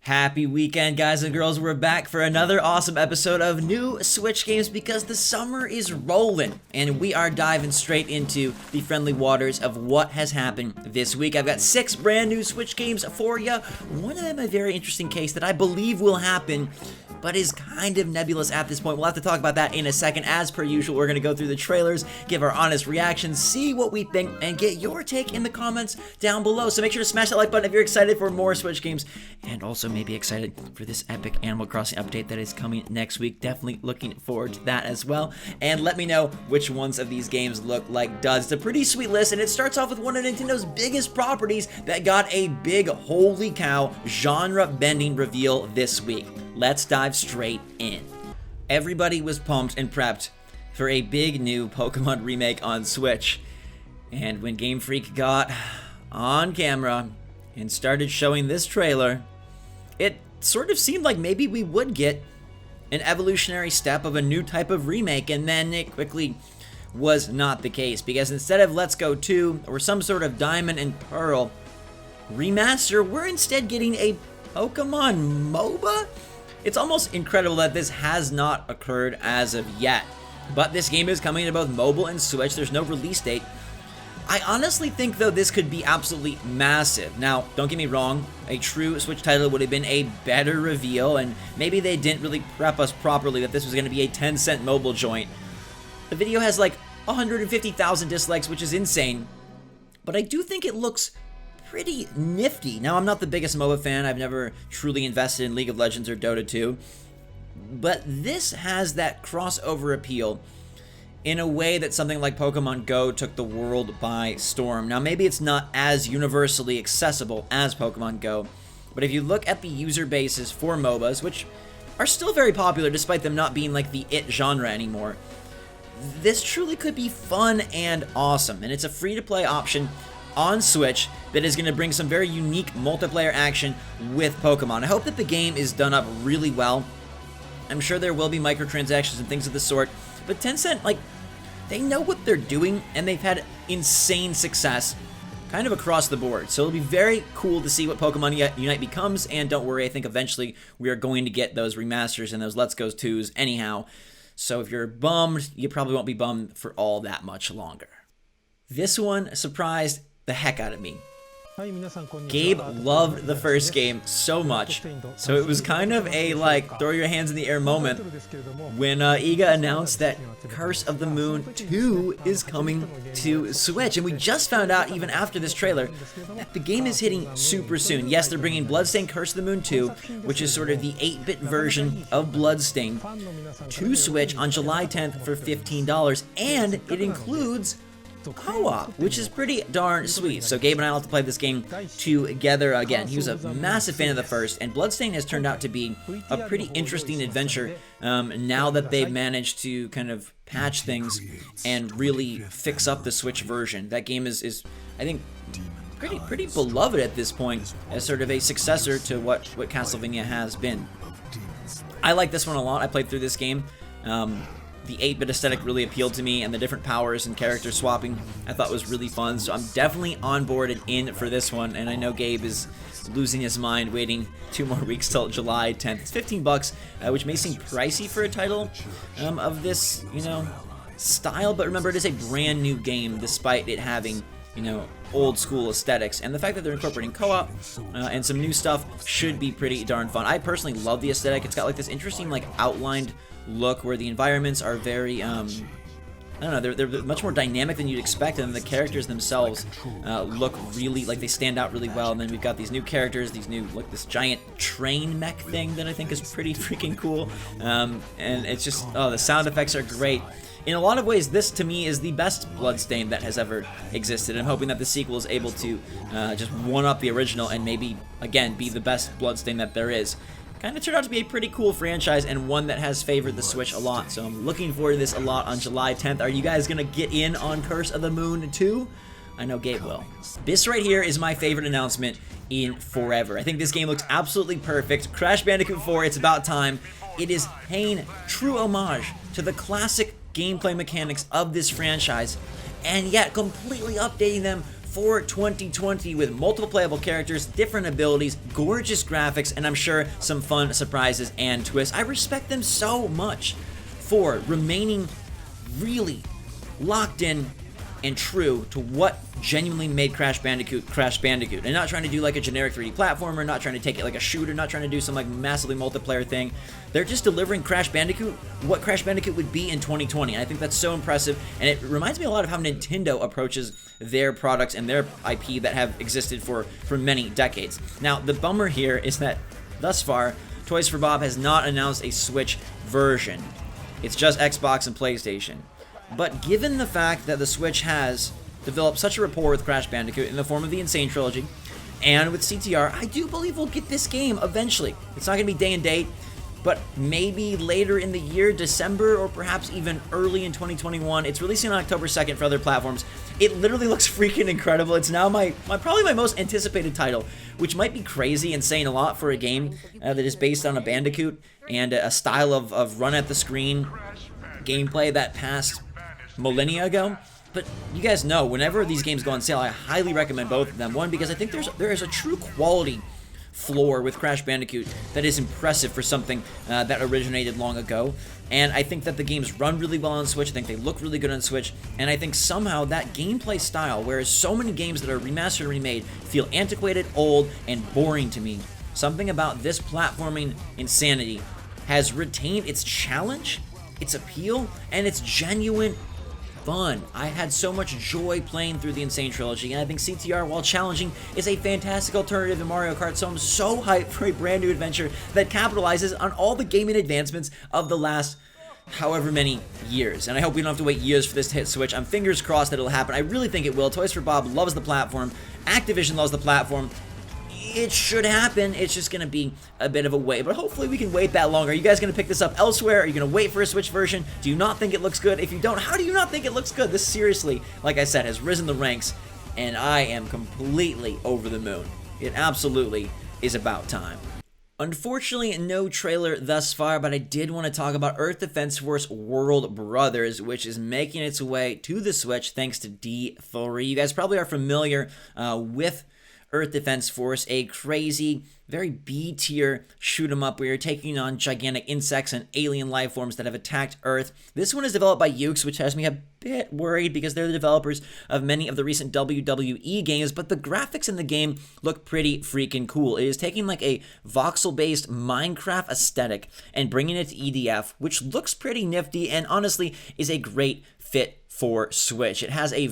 Happy weekend, guys and girls. We're back for another awesome episode of new Switch games because the summer is rolling and we are diving straight into the friendly waters of what has happened this week. I've got 6 brand new Switch games for you. One of them a very interesting case that I believe will happen, but is kind of nebulous at this point. We'll have to talk about that in a second. As per usual, we're going to go through the trailers, give our honest reactions, see what we think, and get your take in the comments down below. So make sure to smash that like button if you're excited for more Switch games, and also maybe excited for this epic Animal Crossing update that is coming next week. Definitely looking forward to that as well. And let me know which ones of these games look like duds. It's a pretty sweet list, and it starts off with one of Nintendo's biggest properties that got a big, holy cow, genre-bending reveal this week. Let's dive straight in. Everybody was pumped and prepped for a big new Pokemon remake on Switch. And when Game Freak got on camera and started showing this trailer, it sort of seemed like maybe we would get an evolutionary step of a new type of remake, and then it quickly was not the case, because instead of Let's Go 2 or some sort of Diamond and Pearl remaster, we're instead getting a Pokemon MOBA? It's almost incredible that this has not occurred as of yet, but this game is coming to both mobile and Switch. There's no release date. I honestly think, though, this could be absolutely massive. Now, don't get me wrong, a true Switch title would have been a better reveal, and maybe they didn't really prep us properly that this was going to be a 10-cent mobile joint. The video has like 150,000 dislikes, which is insane, but I do think it looks pretty nifty. Now, I'm not the biggest MOBA fan. I've never truly invested in League of Legends or Dota 2, but this has that crossover appeal in a way that something like Pokemon Go took the world by storm. Now, maybe it's not as universally accessible as Pokemon Go, but if you look at the user bases for MOBAs, which are still very popular despite them not being like the it genre anymore, this truly could be fun and awesome. And it's a free-to-play option on Switch that is going to bring some very unique multiplayer action with Pokemon. I hope that the game is done up really well. I'm sure there will be microtransactions and things of the sort, but Tencent, like, they know what they're doing, and they've had insane success kind of across the board. So it'll be very cool to see what Pokemon Unite becomes, and don't worry, I think eventually we are going to get those remasters and those Let's Go 2s anyhow. So if you're bummed, you probably won't be bummed for all that much longer. This one surprised the heck out of me. Gabe loved the first game so much, so it was kind of a like throw your hands in the air moment when Iga announced that Curse of the Moon 2 is coming to Switch, and we just found out even after this trailer that the game is hitting super soon. Yes, they're bringing BLOODSTAINED Curse of the Moon 2, which is sort of the 8-bit version of Bloodstained, to Switch on July 10th for $15, and it includes co-op, which is pretty darn sweet. So Gabe and I will have to play this game together again. He was a massive fan of the first, and Bloodstained has turned out to be a pretty interesting adventure now that they've managed to kind of patch things and really fix up the Switch version. That game is I think, pretty beloved at this point as sort of a successor to what Castlevania has been. I like this one a lot. I played through this game. The 8-bit aesthetic really appealed to me, and the different powers and character swapping I thought was really fun, so I'm definitely on board and in for this one, and I know Gabe is losing his mind waiting 2 more weeks till July 10th. It's $15, which may seem pricey for a title of this, style, but remember, it is a brand new game despite it having, old school aesthetics, and the fact that they're incorporating co-op and some new stuff should be pretty darn fun. I personally love the aesthetic. It's got like this interesting like outlined look where the environments are very I don't know, they're much more dynamic than you'd expect, and the characters themselves look really like they stand out really well. And then we've got these new characters, like this giant train mech thing that I think is pretty freaking cool, and it's just, the sound effects are great. In a lot of ways, this to me is the best Bloodstained that has ever existed. I'm hoping that the sequel is able to just one-up the original and maybe, again, be the best Bloodstained that there is. Kind of turned out to be a pretty cool franchise, and one that has favored the Switch a lot, so I'm looking forward to this a lot on July 10th. Are you guys going to get in on Curse of the Moon 2? I know Gabe will. This right here is my favorite announcement in forever. I think this game looks absolutely perfect. Crash Bandicoot 4, it's about time. It is paying true homage to the classic gameplay mechanics of this franchise, and yet completely updating them for 2020 with multiple playable characters, different abilities, gorgeous graphics, and I'm sure some fun surprises and twists. I respect them so much for remaining really locked in and true to what genuinely made Crash Bandicoot Crash Bandicoot, and not trying to do like a generic 3D platformer, not trying to take it like a shooter, not trying to do some like massively multiplayer thing. They're just delivering Crash Bandicoot what Crash Bandicoot would be in 2020. And I think that's so impressive, and it reminds me a lot of how Nintendo approaches their products and their IP that have existed for many decades. Now, the bummer here is that thus far, Toys for Bob has not announced a Switch version. It's just Xbox and PlayStation. But given the fact that the Switch has developed such a rapport with Crash Bandicoot in the form of the Insane Trilogy and with CTR, I do believe we'll get this game eventually. It's not going to be day and date, but maybe later in the year, December, or perhaps even early in 2021. It's releasing on October 2nd for other platforms. It literally looks freaking incredible. It's now probably my most anticipated title, which might be crazy and saying a lot for a game that is based on a Bandicoot and a style of run at the screen gameplay that passed millennia ago. But you guys know, whenever these games go on sale, I highly recommend both of them. One, because I think there is a true quality floor with Crash Bandicoot that is impressive for something that originated long ago. And I think that the games run really well on Switch. I think they look really good on Switch. And I think somehow that gameplay style, whereas so many games that are remastered and remade feel antiquated, old, and boring to me, something about this platforming insanity has retained its challenge, its appeal, and its genuine fun. I had so much joy playing through the Insane Trilogy, and I think CTR, while challenging, is a fantastic alternative to Mario Kart, so I'm so hyped for a brand new adventure that capitalizes on all the gaming advancements of the last however many years. And I hope we don't have to wait years for this to hit Switch. I'm fingers crossed that it'll happen. I really think it will. Toys for Bob loves the platform. Activision loves the platform. It should happen. It's just going to be a bit of a wait, but hopefully we can wait that long. Are you guys going to pick this up elsewhere? Are you going to wait for a Switch version? Do you not think it looks good? If you don't, how do you not think it looks good? This seriously, like I said, has risen the ranks, and I am completely over the moon. It absolutely is about time. Unfortunately, no trailer thus far, but I did want to talk about Earth Defense Force World Brothers, which is making its way to the Switch thanks to D3. You guys probably are familiar with Earth Defense Force, a crazy, very B-tier shoot-'em-up where you're taking on gigantic insects and alien life forms that have attacked Earth. This one is developed by Yuke's, which has me a bit worried because they're the developers of many of the recent WWE games, but the graphics in the game look pretty freaking cool. It is taking like a voxel-based Minecraft aesthetic and bringing it to EDF, which looks pretty nifty and honestly is a great fit for Switch. It has a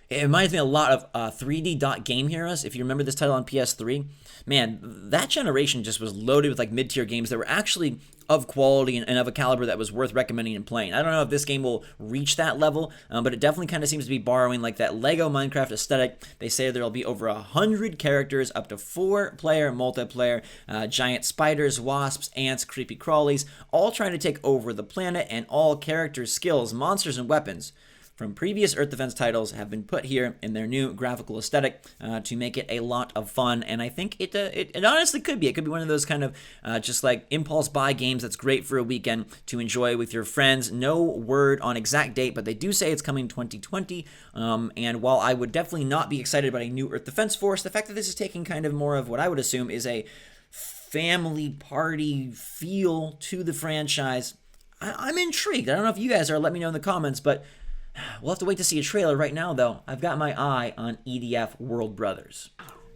it reminds me a lot of 3D Dot Game Heroes. If you remember this title on PS3, man, that generation just was loaded with like mid-tier games that were actually of quality and of a caliber that was worth recommending and playing. I don't know if this game will reach that level, but it definitely kind of seems to be borrowing like that Lego Minecraft aesthetic. They say there'll be over 100 characters, up to 4-player multiplayer, giant spiders, wasps, ants, creepy crawlies, all trying to take over the planet, and all characters' skills, monsters, and weapons from previous Earth Defense titles have been put here in their new graphical aesthetic to make it a lot of fun. And I think it honestly could be. It could be one of those kind of just like impulse buy games that's great for a weekend to enjoy with your friends. No word on exact date, but they do say it's coming 2020. And while I would definitely not be excited about a new Earth Defense Force, the fact that this is taking kind of more of what I would assume is a family party feel to the franchise, I'm intrigued. I don't know if you guys are. Let me know in the comments, but we'll have to wait to see a trailer. Right now, though, I've got my eye on EDF World Brothers.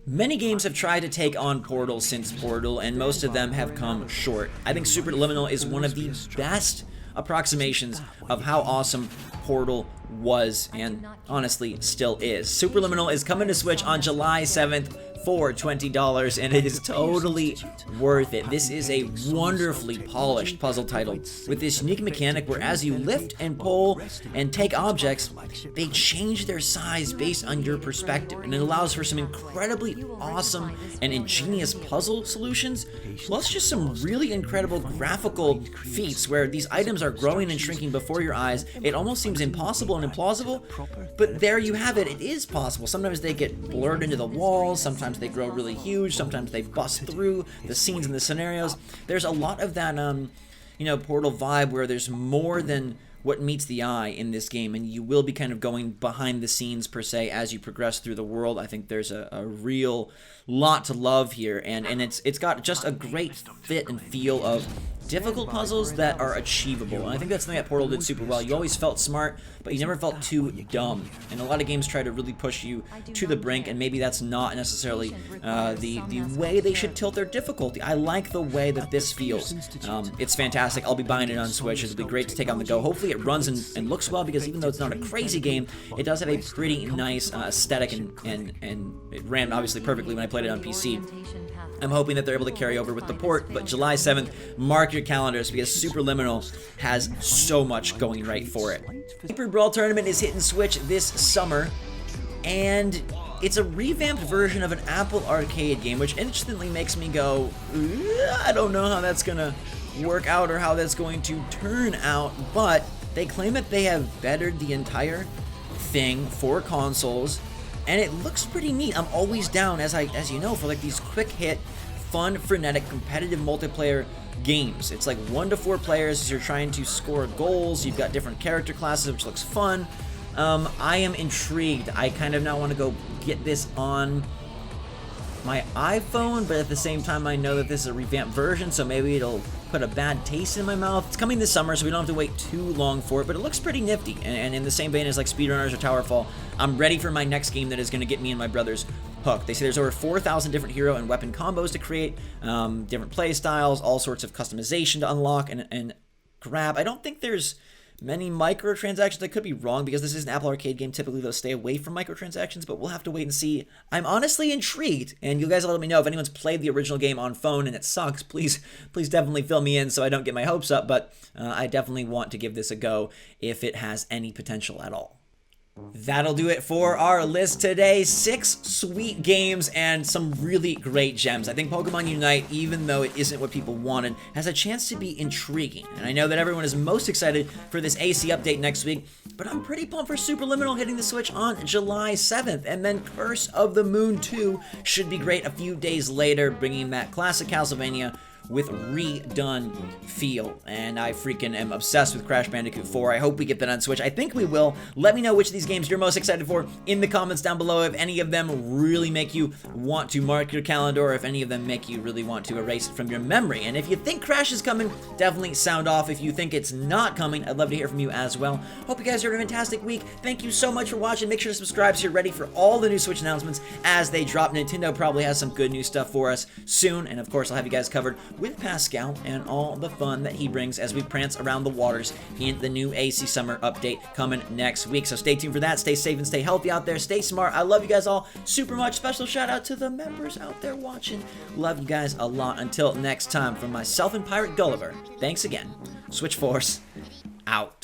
Many games have tried to take on Portal since Portal, and most of them have come short. I think SUPERLIMINAL is one of the best approximations of how awesome Portal was, and honestly still is. SUPERLIMINAL is coming to Switch on July 7th for $20, and it is totally worth it. This is a wonderfully polished puzzle title with this unique mechanic where as you lift and pull and take objects, they change their size based on your perspective, and it allows for some incredibly awesome and ingenious puzzle solutions, plus just some really incredible graphical feats where these items are growing and shrinking before your eyes. It almost seems impossible and implausible, but there you have it. It is possible. Sometimes they get blurred into the walls, sometimes they grow really huge, sometimes they bust through the scenes and the scenarios. There's a lot of that, Portal vibe where there's more than what meets the eye in this game, and you will be kind of going behind the scenes per se as you progress through the world. I think there's a real lot to love here, and it's got just a great fit and feel of difficult puzzles that are achievable. And I think that's something that Portal did super well. You always felt smart, but you never felt too dumb. And a lot of games try to really push you to the brink, and maybe that's not necessarily the way they should tilt their difficulty. I like the way that this feels. It's fantastic. I'll be buying it on Switch. It'll be great to take on the go. Hopefully it runs and looks well, because even though it's not a crazy game, it does have a pretty nice aesthetic, and it ran obviously perfectly when I played it on PC. I'm hoping that they're able to carry over with the port, but July 7th, mark your calendars, because SuperLiminal has so much going right for it. HYPERBRAWL tournament is hitting Switch this summer, and it's a revamped version of an Apple Arcade game, which instantly makes me go, I don't know how that's gonna work out or how that's going to turn out, but they claim that they have bettered the entire thing for consoles, and it looks pretty neat. I'm always down, as you know, for like these quick hit, fun, frenetic, competitive multiplayer games. It's like 1 to 4 players as you're trying to score goals. You've got different character classes, which looks fun. I am intrigued. I kind of now want to go get this on my iPhone, but at the same time I know that this is a revamped version, so maybe it'll put a bad taste in my mouth. It's coming this summer, so we don't have to wait too long for it, but it looks pretty nifty, and in the same vein as like Speedrunners or Towerfall, I'm ready for my next game that is going to get me and my brothers hooked. They say there's over 4,000 different hero and weapon combos to create, different play styles, all sorts of customization to unlock and grab. I don't think there's many microtransactions. I could be wrong, because this is an Apple Arcade game. Typically they'll stay away from microtransactions, but we'll have to wait and see. I'm honestly intrigued, and you guys will let me know if anyone's played the original game on phone and it sucks. Please definitely fill me in so I don't get my hopes up, but I definitely want to give this a go if it has any potential at all. That'll do it for our list today. 6 sweet games and some really great gems. I think Pokemon Unite, even though it isn't what people wanted, has a chance to be intriguing. And I know that everyone is most excited for this AC update next week, but I'm pretty pumped for SuperLiminal hitting the Switch on July 7th. And then Curse of the Moon 2 should be great a few days later, bringing that classic Castlevania with redone feel, and I freaking am obsessed with Crash Bandicoot 4. I hope we get that on Switch. I think we will. Let me know which of these games you're most excited for in the comments down below, if any of them really make you want to mark your calendar, or if any of them make you really want to erase it from your memory. And if you think Crash is coming, definitely sound off. If you think it's not coming, I'd love to hear from you as well. Hope you guys are having a fantastic week. Thank you so much for watching. Make sure to subscribe so you're ready for all the new Switch announcements as they drop. Nintendo probably has some good new stuff for us soon, and of course I'll have you guys covered with Pascal and all the fun that he brings as we prance around the waters in the new AC Summer update coming next week. So stay tuned for that. Stay safe and stay healthy out there. Stay smart. I love you guys all super much. Special shout out to the members out there watching. Love you guys a lot. Until next time, from myself and Pirate Gulliver, thanks again. SwitchForce out.